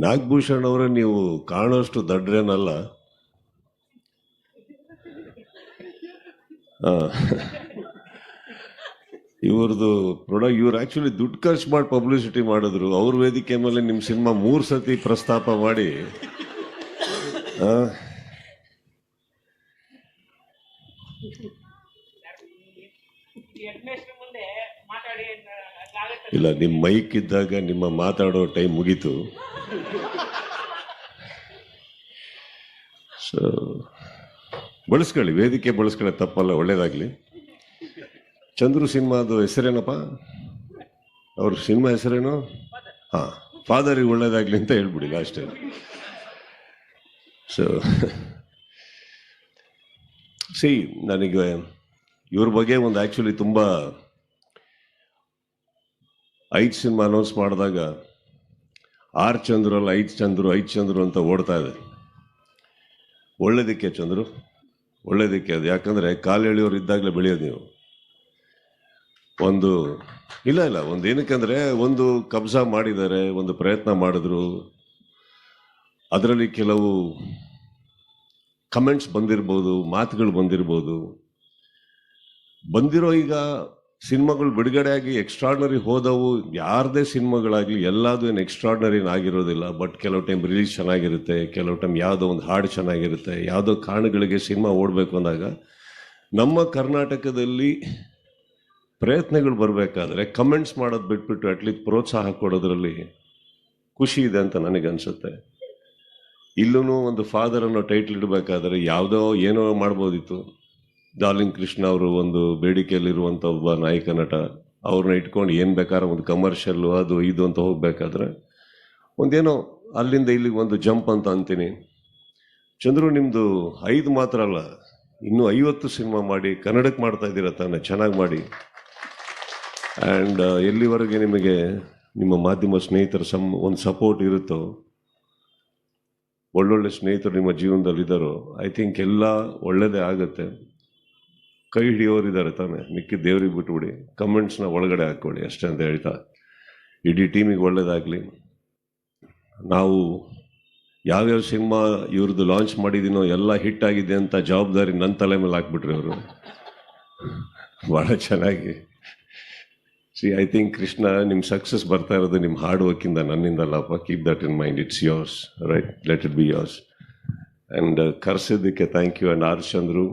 ನಾಗಭೂಷಣ್ ಅವರ ನೀವು ಕಾಣೋಷ್ಟು ದಡ್ರೇನಲ್ಲ. ಇವ್ರದ್ದು ಇವ್ರು ಆಕ್ಚುಲಿ ದುಡ್ಡು ಖರ್ಚು ಮಾಡಿ ಪಬ್ಲಿಸಿಟಿ ಮಾಡಿದ್ರು. ಅವ್ರ ವೇದಿಕೆ ಮೇಲೆ ನಿಮ್ಮ ಸಿನಿಮಾ 3 ಸತಿ ಪ್ರಸ್ತಾಪ ಮಾಡಿ ಇಲ್ಲ, ನಿಮ್ಮ ಮೈಕ್ ಇದ್ದಾಗ ನಿಮ್ಮ ಮಾತಾಡೋ ಟೈಮ್ ಮುಗೀತು. ಸೊ ಬಳಸ್ಕೊಳ್ಳಿ, ವೇದಿಕೆ ಬಳಸ್ಕೊಳ್ಳಿ, ತಪ್ಪಲ್ಲ, ಒಳ್ಳೇದಾಗ್ಲಿ. ಚಂದ್ರು ಸಿನಿಮಾದು ಹೆಸರೇನಪ್ಪ? ಅವ್ರ ಸಿನಿಮಾ ಹೆಸರೇನು? ಫಾದರಿಗೆ ಒಳ್ಳೇದಾಗ್ಲಿ ಅಂತ ಹೇಳ್ಬಿಡಿ ಲಾಸ್ಟ್. ಸೊ ಸಿ, ನನಗೆ ಇವ್ರ ಬಗ್ಗೆ ಒಂದು ಆ್ಯಕ್ಚುಲಿ ತುಂಬ 5 ಸಿನಿಮಾ ಅನೌನ್ಸ್ ಮಾಡಿದಾಗ 6 ಚಂದ್ರು ಅಲ್ಲ 5 ಚಂದ್ರು ಅಂತ ಓಡ್ತಾ ಇದೆ. ಒಳ್ಳೇದಕ್ಕೆ ಚಂದ್ರು, ಒಳ್ಳೇದಕ್ಕೆ ಅದು. ಯಾಕಂದರೆ ಕಾಲೆಳೆಯೋರು ಇದ್ದಾಗಲೇ ಬೆಳೆಯೋದು ನೀವು. ಇಲ್ಲ ಒಂದು ಏನಕ್ಕಂದರೆ, ಒಂದು ಕಬ್ಜಾ ಮಾಡಿದ್ದಾರೆ, ಒಂದು ಪ್ರಯತ್ನ ಮಾಡಿದ್ರು, ಅದರಲ್ಲಿ ಕೆಲವು ಕಮೆಂಟ್ಸ್ ಬಂದಿರ್ಬೋದು, ಮಾತುಗಳು ಬಂದಿರೋ ಈಗ ಸಿನಿಮಾಗಳು ಬಿಡುಗಡೆಯಾಗಿ ಎಕ್ಸ್ಟ್ರಾರ್ಡನರಿ ಹೋದವು. ಯಾರದೇ ಸಿನಿಮಾಗಳಾಗಲಿ ಎಲ್ಲದೂ ಏನು ಎಕ್ಸ್ಟ್ರಾರ್ಡನರಿ ಆಗಿರೋದಿಲ್ಲ. ಬಟ್ ಕೆಲವು ಟೈಮ್ ರಿಲೀಸ್ ಚೆನ್ನಾಗಿರುತ್ತೆ, ಕೆಲವು ಟೈಮ್ ಯಾವುದೋ ಒಂದು ಹಾಡು ಚೆನ್ನಾಗಿರುತ್ತೆ, ಯಾವುದೋ ಕಾರಣಗಳಿಗೆ ಸಿನಿಮಾ ಓಡಬೇಕು ಅಂದಾಗ ನಮ್ಮ ಕರ್ನಾಟಕದಲ್ಲಿ ಪ್ರಯತ್ನಗಳು ಬರಬೇಕಾದ್ರೆ ಕಮೆಂಟ್ಸ್ ಮಾಡೋದು ಬಿಟ್ಬಿಟ್ಟು ಅಟ್ಲೀಸ್ಟ್ ಪ್ರೋತ್ಸಾಹ ಕೊಡೋದ್ರಲ್ಲಿ ಖುಷಿ ಇದೆ ಅಂತ ನನಗನ್ಸುತ್ತೆ. ಇಲ್ಲೂ ಒಂದು ಫಾದರ್ ಅನ್ನೋ ಟೈಟ್ಲ್ ಇಡಬೇಕಾದ್ರೆ ಯಾವುದೋ ಏನೋ ಮಾಡ್ಬೋದಿತ್ತು. ಡಾರ್ಲಿಂಗ್ ಕೃಷ್ಣ ಅವರು ಒಂದು ಬೇಡಿಕೆಯಲ್ಲಿರುವಂಥ ಒಬ್ಬ ನಾಯಕ ನಟ, ಅವ್ರನ್ನ ಇಟ್ಕೊಂಡು ಏನು ಬೇಕಾದ್ರೆ ಒಂದು ಕಮರ್ಷಿಯಲ್ಲು ಅದು ಇದು ಅಂತ ಹೋಗ್ಬೇಕಾದ್ರೆ ಒಂದೇನೋ ಅಲ್ಲಿಂದ ಇಲ್ಲಿಗೆ ಒಂದು ಜಂಪ್ ಅಂತ ಅಂತೀನಿ. ಚಂದ್ರು, ನಿಮ್ಮದು 5 ಮಾತ್ರ ಅಲ್ಲ, ಇನ್ನೂ 50 ಸಿನಿಮಾ ಮಾಡಿ ಕನ್ನಡಕ್ಕೆ ಮಾಡ್ತಾ ಇದ್ದೀರ ತಾನೆ, ಚೆನ್ನಾಗಿ ಮಾಡಿ. ಆ್ಯಂಡ್ ಎಲ್ಲಿವರೆಗೆ ನಿಮಗೆ ನಿಮ್ಮ ಮಾಧ್ಯಮ ಸ್ನೇಹಿತರ ಒಂದು ಸಪೋರ್ಟ್ ಇರುತ್ತೋ, ಒಳ್ಳೊಳ್ಳೆ ಸ್ನೇಹಿತರು ನಿಮ್ಮ ಜೀವನದಲ್ಲಿದ್ದಾರೋ, ಐ ಥಿಂಕ್ ಎಲ್ಲ ಒಳ್ಳೆಯದೇ ಆಗುತ್ತೆ. ಕೈ ಹಿಡಿಯೋರಿದ್ದಾರೆ ತಾನೆ, ಮಿಕ್ಕಿ ದೇವ್ರಿಗೆ ಬಿಟ್ಬಿಡಿ, ಕಮೆಂಟ್ಸ್ನ ಒಳಗಡೆ ಹಾಕ್ಕೊಳ್ಳಿ ಅಷ್ಟೇ ಅಂತ ಹೇಳ್ತಾ, ಇಡೀ ಟೀಮಿಗೆ ಒಳ್ಳೇದಾಗಲಿ. ನಾವು ಯಾವ್ಯಾವ ಸಿನಿಮಾ ಇವ್ರದ್ದು ಲಾಂಚ್ ಮಾಡಿದ್ದೀನೋ ಎಲ್ಲ ಹಿಟ್ ಆಗಿದೆ ಅಂತ ಜವಾಬ್ದಾರಿ ನನ್ನ ತಲೆ ಮೇಲೆ ಹಾಕ್ಬಿಟ್ರಿ ಅವರು. ಭಾಳ ಚೆನ್ನಾಗಿ. ಸಿ, ಐ ಥಿಂಕ್ ಕೃಷ್ಣ, ನಿಮ್ಮ ಸಕ್ಸಸ್ ಬರ್ತಾ ಇರೋದು ನಿಮ್ಮ ಹಾರ್ಡ್ ವರ್ಕಿಂದ, ನನ್ನಿಂದಲ್ಲಪ್ಪ. Keep that in mind, it's yours, right? Let it be yours. And ಕರೆಸಿದ್ದಕ್ಕೆ thank you. And R Chandru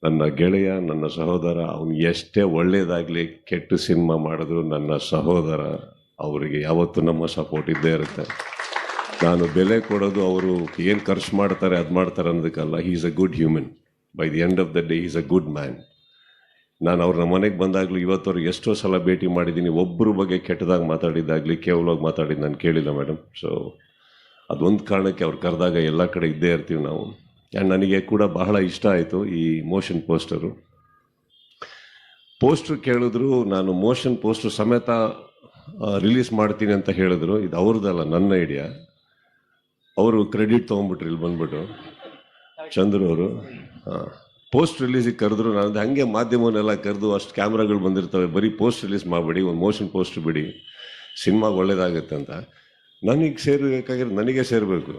ನನ್ನ ಗೆಳೆಯ, ನನ್ನ ಸಹೋದರ. ಅವನು ಎಷ್ಟೇ ಒಳ್ಳೇದಾಗಲಿ ಕೆಟ್ಟ ಸಿನಿಮಾ ಮಾಡಿದ್ರು ನನ್ನ ಸಹೋದರ, ಅವರಿಗೆ ಯಾವತ್ತೂ ನಮ್ಮ ಸಪೋರ್ಟ್ ಇದ್ದೇ ಇರುತ್ತೆ. ನಾನು ಬೆಲೆ ಕೊಡೋದು ಅವರು ಏನು ಖರ್ಚು ಮಾಡ್ತಾರೆ ಅದು ಮಾಡ್ತಾರೆ ಅನ್ನೋದಕ್ಕಲ್ಲ. He is a good human. By the end of the day is a good man. ನಾನು ಅವ್ರ ಮನೆಗೆ ಬಂದಾಗಲೂ ಇವತ್ತವ್ರಿಗೆ ಎಷ್ಟೋ ಸಲ ಭೇಟಿ ಮಾಡಿದ್ದೀನಿ. ಒಬ್ಬರ ಬಗ್ಗೆ ಕೆಟ್ಟದಾಗಿ ಮಾತಾಡಿದ್ದಾಗಲಿ ಕೇವಲವಾಗಿ ಮಾತಾಡಿದ್ದು ನಾನು ಕೇಳಿಲ್ಲ ಮೇಡಮ್. ಸೊ ಅದೊಂದು ಕಾರಣಕ್ಕೆ ಅವ್ರು ಕರೆದಾಗ ಎಲ್ಲ ಕಡೆ ಇದ್ದೇ ಇರ್ತೀವಿ ನಾವು. ಆ್ಯಂಡ್ ನನಗೆ ಕೂಡ ಬಹಳ ಇಷ್ಟ ಆಯಿತು ಈ ಮೋಷನ್ ಪೋಸ್ಟ್ರು ಕೇಳಿದ್ರು. ನಾನು ಮೋಷನ್ ಪೋಸ್ಟ್ರು ಸಮೇತ ರಿಲೀಸ್ ಮಾಡ್ತೀನಿ ಅಂತ ಹೇಳಿದ್ರು. ಇದು ಅವ್ರದ್ದಲ್ಲ, ನನ್ನ ಐಡಿಯಾ. ಅವರು ಕ್ರೆಡಿಟ್ ತೊಗೊಂಡ್ಬಿಟ್ರು ಇಲ್ಲಿ ಬಂದ್ಬಿಟ್ಟು, ಚಂದ್ರು ಅವರು. ಪೋಸ್ಟ್ ರಿಲೀಸಿಗೆ ಕರೆದ್ರು. ನಾನು ಹಾಗೆ ಮಾಧ್ಯಮವನ್ನೆಲ್ಲ ಕರೆದು, ಅಷ್ಟು ಕ್ಯಾಮ್ರಾಗಳು ಬಂದಿರ್ತವೆ, ಬರೀ ಪೋಸ್ಟ್ ರಿಲೀಸ್ ಮಾಡಬೇಡಿ, ಒಂದು ಮೋಷನ್ ಪೋಸ್ಟ್ ಬಿಡಿ, ಸಿನಿಮಾ ಒಳ್ಳೇದಾಗುತ್ತೆ ಅಂತ. ನನಗೆ ಸೇರಬೇಕಾಗಿರೋದು ನನಗೆ ಸೇರಬೇಕು.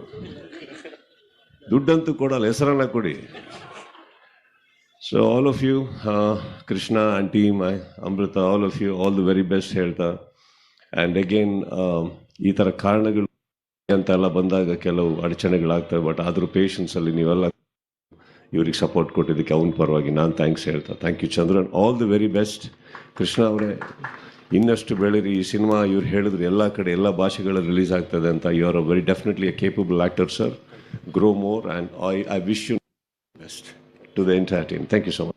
ದುಡ್ಡಂತೂ ಕೊಡಲ್ಲ, ಹೆಸರನ್ನ ಕೊಡಿ. So all of you, Krishna and team, Amrutha, all of you, all the very best ಹೇಳ್ತಾ. ಆ್ಯಂಡ್ ಅಗೇನ್ ಈ ಥರ ಕಾರಣಗಳು ಅಂತೆಲ್ಲ ಬಂದಾಗ ಕೆಲವು ಅಡಚಣೆಗಳಾಗ್ತವೆ. ಬಟ್ ಆದರೂ ಪೇಷನ್ಸಲ್ಲಿ ನೀವೆಲ್ಲ ಇವ್ರಿಗೆ ಸಪೋರ್ಟ್ ಕೊಟ್ಟಿದ್ದಕ್ಕೆ ಅವನ ಪರವಾಗಿ ನಾನು ಥ್ಯಾಂಕ್ಸ್ ಹೇಳ್ತಾ. Thank you Chandran, all the very best. Krishna ಅವರೇ, ಇನ್ನಷ್ಟು ಬೆಳೀರಿ. ಈ ಸಿನಿಮಾ ಇವ್ರು ಹೇಳಿದ್ರು ಎಲ್ಲ ಕಡೆ ಎಲ್ಲ ಭಾಷೆಗಳಲ್ಲಿ ರಿಲೀಸ್ ಆಗ್ತದೆ ಅಂತ. You are a very definitely a capable actor, sir. Grow more, and I wish you best to the entire team. Thank you so much.